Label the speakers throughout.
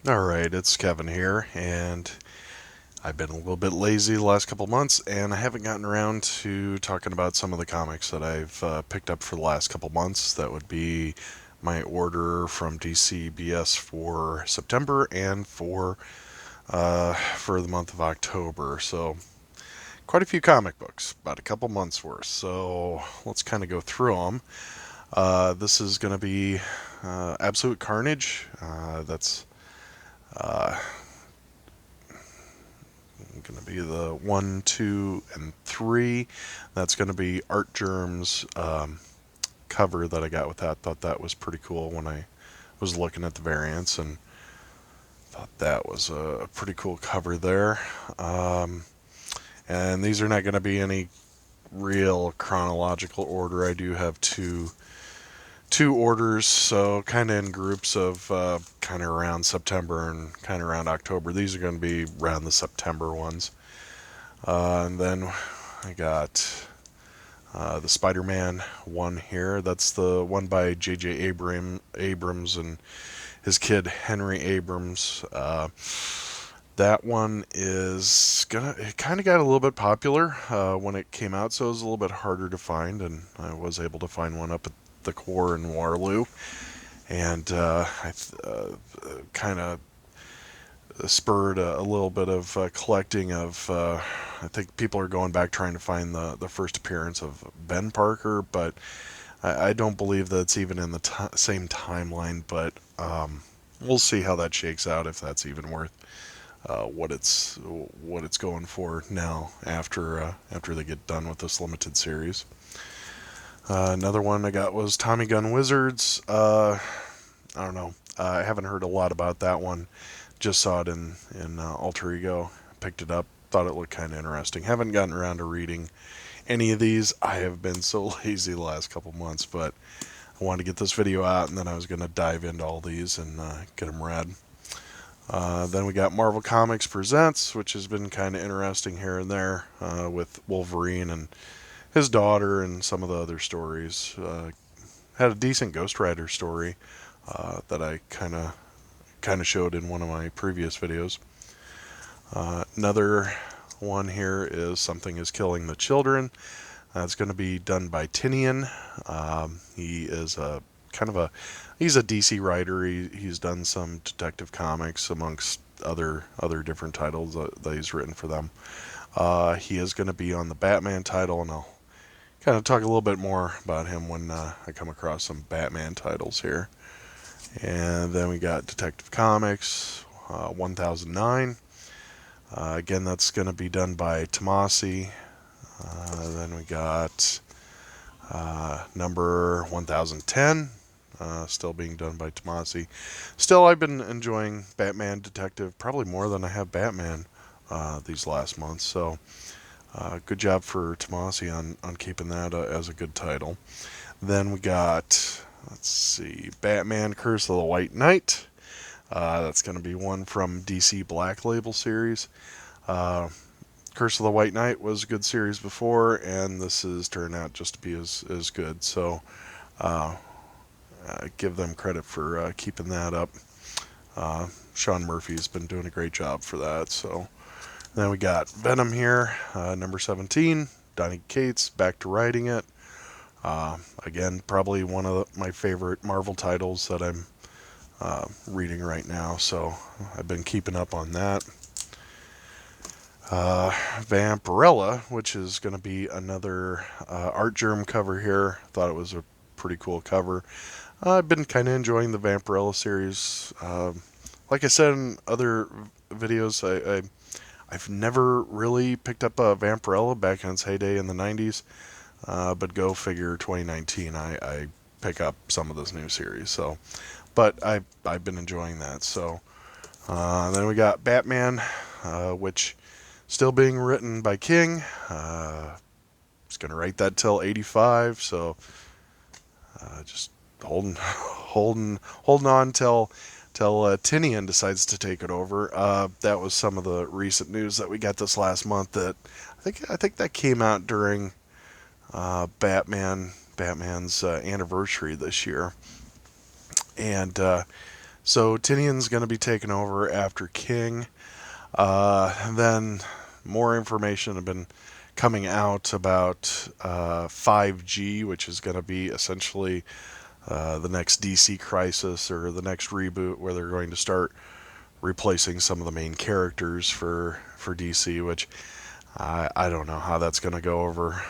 Speaker 1: Alright, it's Kevin here, and I've been a little bit lazy the last couple months, and I haven't gotten around to talking about some of the comics that I've picked up for the last couple months. That would be my order from DCBS for September and for the month of October. So, quite a few comic books, about a couple months worth. So, let's kind of go through them. This is going to be Absolute Carnage. That's uh, going to be the 1, 2, and 3. That's going to be Art Germ's cover that I got with that. Thought that was pretty cool when I was looking at the variants, and thought that was a pretty cool cover there. And these are not going to be any real chronological order. I do have two orders, so kind of in groups of kind of around September and kind of around October. These are going to be around the September ones. And then I got the Spider-Man one here. That's the one by J.J. Abrams and his kid Henry Abrams. That one is gonna. It kind of got a little bit popular when it came out, so it was a little bit harder to find, and I was able to find one up at the core in Waterloo, and I kind of spurred a little bit of collecting of. I think people are going back trying to find the first appearance of Ben Parker, but I don't believe that's even in the same timeline. But we'll see how that shakes out, if that's even worth what it's going for now after they get done with this limited series. Another one I got was Tommy Gun Wizards. I don't know. I haven't heard a lot about that one. Just saw it in Alter Ego. Picked it up. Thought it looked kind of interesting. Haven't gotten around to reading any of these. I have been so lazy the last couple months, but I wanted to get this video out, and then I was going to dive into all these and get them read. Then we got Marvel Comics Presents, which has been kind of interesting here and there with Wolverine and his daughter and some of the other stories. Had a decent Ghost Rider story that I kind of showed in one of my previous videos. Another one here is Something is Killing the Children. It's going to be done by Tinian. He is a kind of a he's a DC writer. He's done some Detective Comics amongst other different titles that he's written for them. He is going to be on the Batman title, and I'll kind of talk a little bit more about him when I come across some Batman titles here. And then we got Detective Comics 1009. Again, that's going to be done by Tomasi. Then we got number 1010, still being done by Tomasi. Still, I've been enjoying Batman Detective probably more than I have Batman these last months. So, good job for Tomasi on keeping that as a good title. Then we got, let's see, Batman Curse of the White Knight. That's going to be one from DC Black Label series. Curse of the White Knight was a good series before, and this has turned out just to be as good. So, give them credit for keeping that up. Sean Murphy's been doing a great job for that. So, then we got Venom here, number 17. Donny Cates back to writing it. Again, probably one of my favorite Marvel titles that I'm reading right now. So, I've been keeping up on that. Vampirella, which is going to be another Art Germ cover here. Thought it was a pretty cool cover. I've been kind of enjoying the Vampirella series. Like I said in other videos, I've never really picked up a Vampirella back in its heyday in the 90s. But go figure 2019, I pick up some of this new series. So, but I've been enjoying that. So, then we got Batman, which still being written by King. He's gonna write that till 85, so just holding on till Tinian decides to take it over. That was some of the recent news that we got this last month. That I think that came out during Batman's anniversary this year, and So Tinian's going to be taken over after King. Then more information have been coming out about 5G, which is going to be essentially the next DC Crisis or the next reboot, where they're going to start replacing some of the main characters for DC, which I don't know how that's going to go over.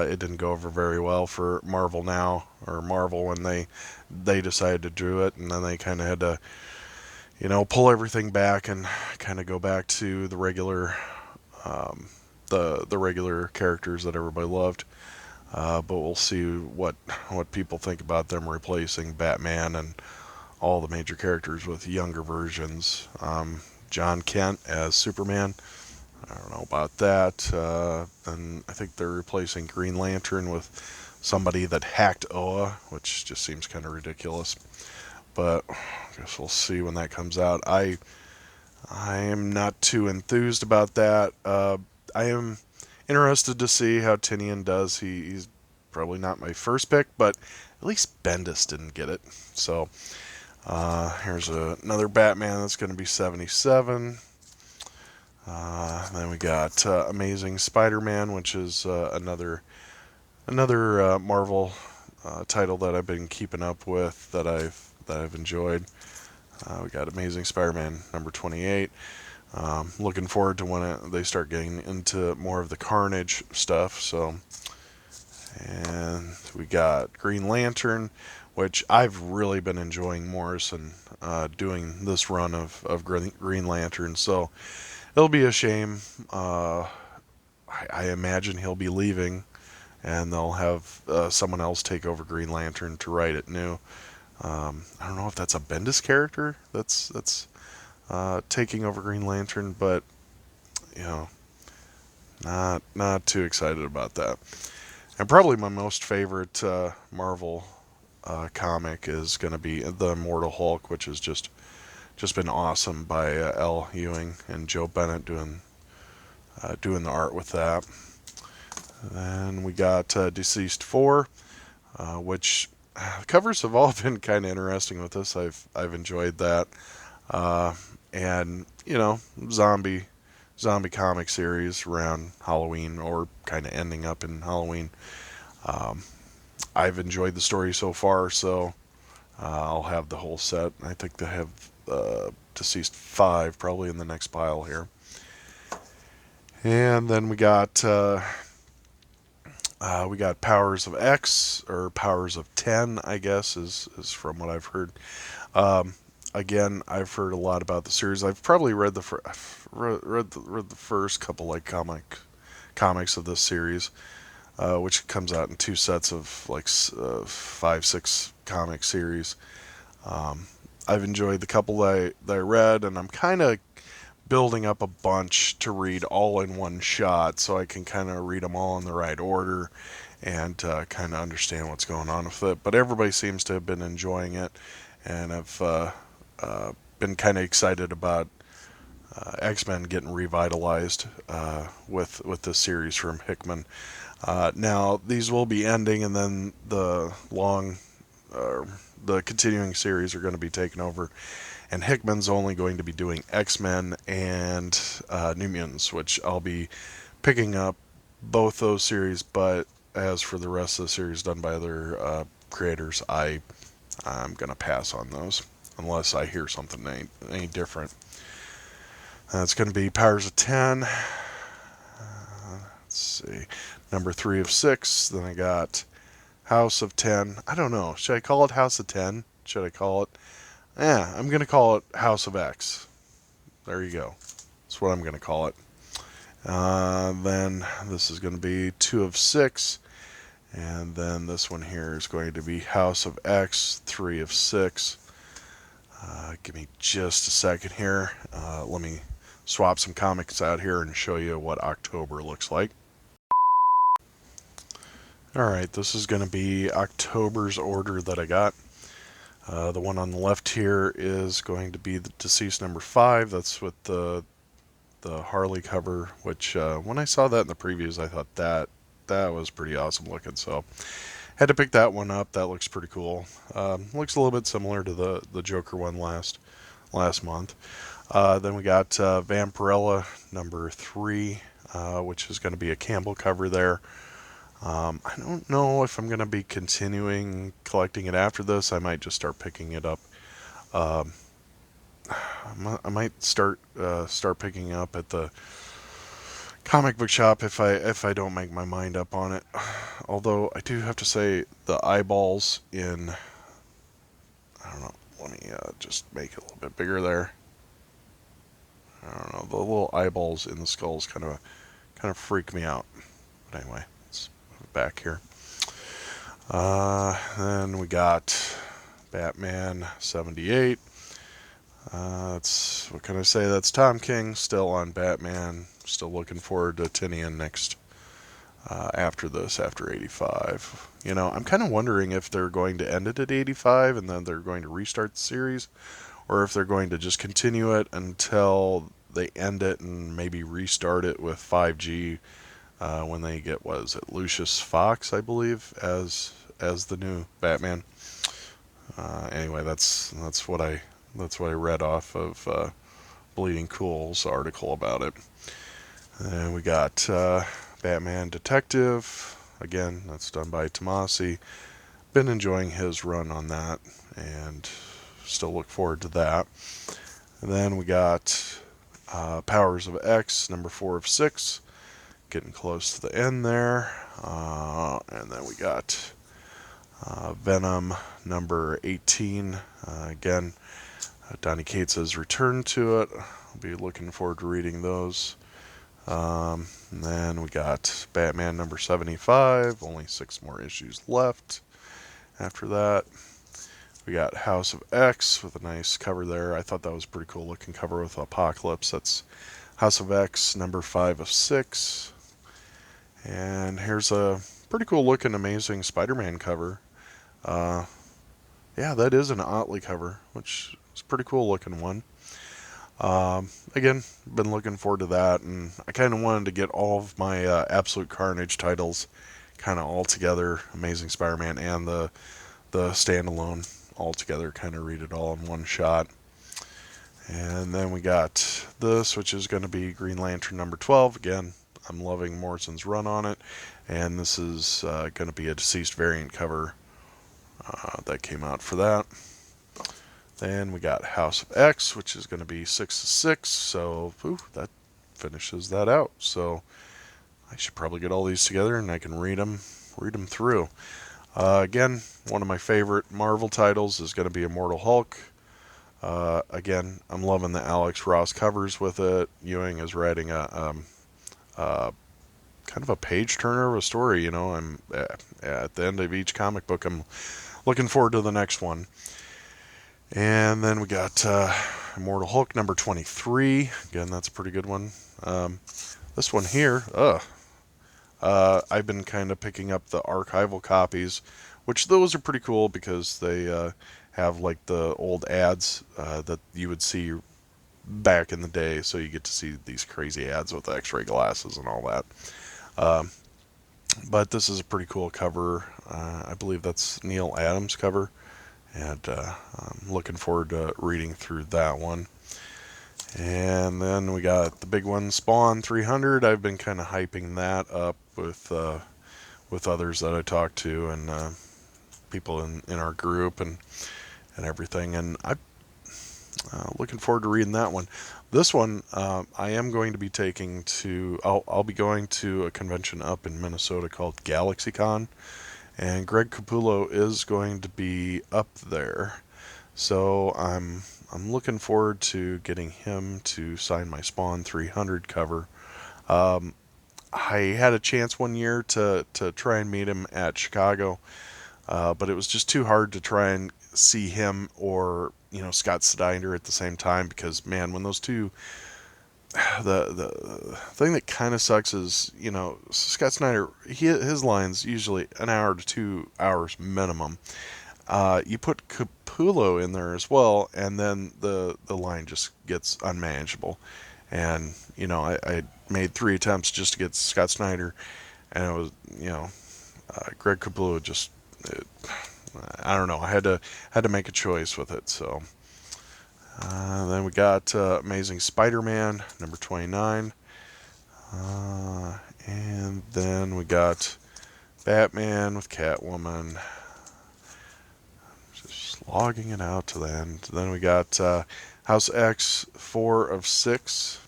Speaker 1: It didn't go over very well for Marvel now, or Marvel when they decided to do it, and then they kind of had to, pull everything back and kind of go back to the regular, the regular characters that everybody loved. But we'll see what people think about them replacing Batman and all the major characters with younger versions. John Kent as Superman. I don't know about that. And I think they're replacing Green Lantern with somebody that hacked Oa, which just seems kind of ridiculous. But I guess we'll see when that comes out. I am not too enthused about that. I am interested to see how Tinian does. He's probably not my first pick, but at least Bendis didn't get it. So here's another Batman that's going to be 77. Then we got Amazing Spider-Man, which is another Marvel title that I've been keeping up with that I've enjoyed. We got Amazing Spider-Man number 28. Looking forward to when they start getting into more of the Carnage stuff. So, and we got Green Lantern, which I've really been enjoying Morrison doing this run of Green Lantern. So it'll be a shame. I imagine he'll be leaving, and they'll have someone else take over Green Lantern to write it new. I don't know if that's a Bendis character that's taking over Green Lantern, but not too excited about that. And probably my most favorite Marvel comic is going to be the Immortal Hulk, which has just been awesome by L. Ewing and Joe Bennett doing the art with that. Then we got Deceased 4, which the covers have all been kind of interesting with this. I've enjoyed that, and zombie comic series around Halloween or kind of ending up in Halloween. I've enjoyed the story so far, so I'll have the whole set. I think they have Deceased 5 probably in the next pile here. And then we got Powers of X, or Powers of 10, I guess, is from what I've heard. Again, I've heard a lot about the series. I've probably read the first couple like comics of this series, which comes out in two sets of like 5-6 comic series. I've enjoyed the couple that I read, and I'm kind of building up a bunch to read all in one shot, so I can kind of read them all in the right order and kind of understand what's going on with it. But everybody seems to have been enjoying it, and I've been kind of excited about X-Men getting revitalized with this series from Hickman. Now these will be ending, and then the continuing series are going to be taken over, and Hickman's only going to be doing X-Men and New Mutants, which I'll be picking up both those series. But as for the rest of the series done by other creators, I'm gonna pass on those unless I hear something any different. It's going to be Powers of 10. Let's see, number 3 of 6. Then I got House of 10. I don't know. Should I call it House of 10? Should I call it? I'm going to call it House of X. There you go. That's what I'm going to call it. Then this is going to be 2 of 6. And then this one here is going to be House of X, 3 of 6. Give me just a second here. Let me swap some comics out here and show you what October looks like. Alright, this is going to be October's order that I got. The one on the left here is going to be the Deceased number 5. That's with the Harley cover, which when I saw that in the previews, I thought that was pretty awesome looking. So had to pick that one up. That looks pretty cool. Looks a little bit similar to the Joker one last. last month. Then we got Vampirella number 3, which is going to be a Campbell cover there. I don't know if I'm going to be continuing collecting it after this. I might just start picking it up. Um, I might start picking up at the comic book shop if I don't make my mind up on it. Although I do have to say the eyeballs in, I don't know. Let me just make it a little bit bigger there. I don't know. The little eyeballs in the skulls kind of freak me out. But anyway, let's move it back here. Then we got Batman 78. That's, what can I say? That's Tom King still on Batman. Still looking forward to Tinian next after this, after 85. You know, I'm kind of wondering if they're going to end it at 85 and then they're going to restart the series, or if they're going to just continue it until they end it and maybe restart it with 5G when they get, what is it, Lucius Fox, I believe, as the new Batman. Anyway, that's what I read off of Bleeding Cool's article about it. And we got Batman Detective. Again, that's done by Tomasi. Been enjoying his run on that, and still look forward to that. And then we got Powers of X, number 4 of 6. Getting close to the end there. And then we got Venom, number 18. Again, Donny Cates has returned to it. I'll be looking forward to reading those. And then we got Batman number 75. Only 6 more issues left. After that, we got House of X with a nice cover there. I thought that was a pretty cool looking cover with Apocalypse. That's House of X number 5 of 6. And here's a pretty cool looking Amazing Spider-Man cover. Yeah, that is an Otley cover, which is a pretty cool looking one. Again, been looking forward to that, and I kind of wanted to get all of my Absolute Carnage titles kind of all together, Amazing Spider-Man and the standalone all together, kind of read it all in one shot. And then we got this, which is going to be Green Lantern number 12. Again, I'm loving Morrison's run on it, and this is going to be a deceased variant cover that came out for that. Then we got House of X, which is going to be 6 of 6, so that finishes that out. So I should probably get all these together and I can read them through. Again, one of my favorite Marvel titles is going to be Immortal Hulk. Again, I'm loving the Alex Ross covers with it. Ewing is writing a kind of a page turner of a story. You know, I'm at the end of each comic book, I'm looking forward to the next one. And then we got Immortal Hulk number 23. Again, that's a pretty good one. This one here, I've been kind of picking up the archival copies, which those are pretty cool because they have like the old ads that you would see back in the day. So you get to see these crazy ads with X-ray glasses and all that. But this is a pretty cool cover. I believe that's Neil Adams' cover. And I'm looking forward to reading through that one. And then we got the big one, Spawn 300. I've been kind of hyping that up with others that I talked to and people in our group and everything. And I'm looking forward to reading that one. This one I am going to be taking to. I'll be going to a convention up in Minnesota called GalaxyCon. And Greg Capullo is going to be up there, so I'm looking forward to getting him to sign my Spawn 300 cover. I had a chance one year to try and meet him at Chicago, but it was just too hard to try and see him or Scott Snyder at the same time because man, when those two. The thing that kind of sucks is, Scott Snyder, his line's usually an hour to 2 hours minimum. You put Capullo in there as well, and then the line just gets unmanageable. And, I made 3 attempts just to get Scott Snyder, and it was, Greg Capullo I don't know, I had to make a choice with it, so Then we got Amazing Spider-Man, number 29. And then we got Batman with Catwoman. Just logging it out to the end. Then we got House X, 4 of 6.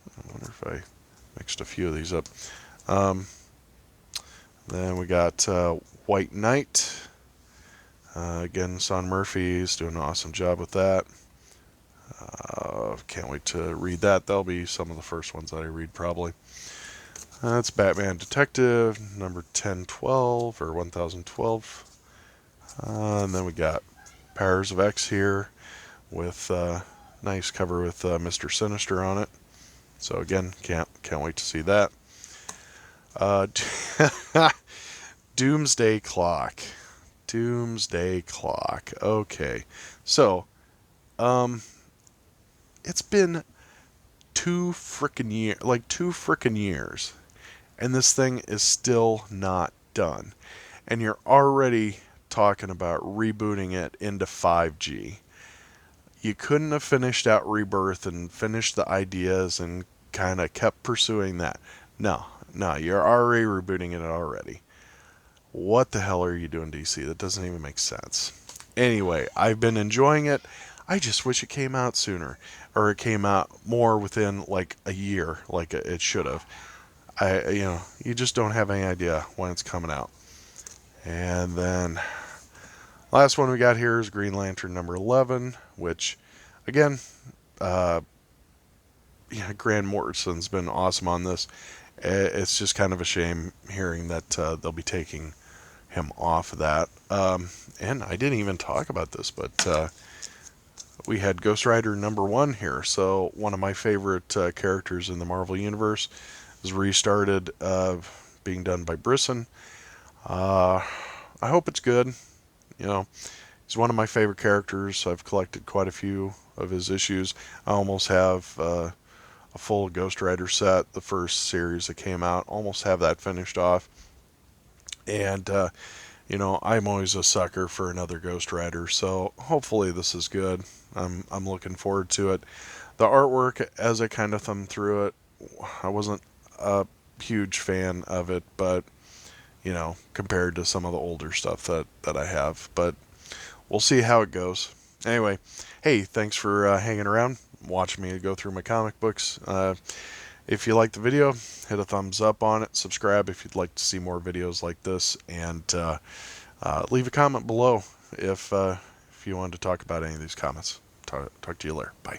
Speaker 1: I wonder if I mixed a few of these up. Then we got White Knight. Again, Sean Murphy's doing an awesome job with that. Can't wait to read that. That'll be some of the first ones that I read probably. That's Batman Detective, number 1012 or 1012. And then we got Powers of X here with nice cover with Mr. Sinister on it. So again, can't wait to see that. Doomsday Clock. Doomsday Clock. Okay. So, it's been 2 frickin' years, and this thing is still not done. And you're already talking about rebooting it into 5G. You couldn't have finished out Rebirth and finished the ideas and kind of kept pursuing that. No, you're already rebooting it already. What the hell are you doing, DC? That doesn't even make sense. Anyway, I've been enjoying it. I just wish it came out sooner, or it came out more within like a year, like it should have. You just don't have any idea when it's coming out. And then last one we got here is Green Lantern number 11, which, again, Grant Morrison's been awesome on this. It's just kind of a shame hearing that they'll be taking him off of that. And I didn't even talk about this, but we had Ghost Rider number 1 here. So one of my favorite characters in the Marvel Universe is restarted, being done by Brisson. I hope it's good. He's one of my favorite characters. I've collected quite a few of his issues. I almost have a full Ghost Rider set, the first series that came out. Almost have that finished off. And, I'm always a sucker for another Ghost Rider, so hopefully this is good. I'm looking forward to it. The artwork, as I kind of thumbed through it, I wasn't a huge fan of it, but, compared to some of the older stuff that I have. But we'll see how it goes. Anyway, hey, thanks for hanging around, watching me go through my comic books. If you liked the video, hit a thumbs up on it. Subscribe if you'd like to see more videos like this, and leave a comment below if you wanted to talk about any of these comments. Talk to you later. Bye.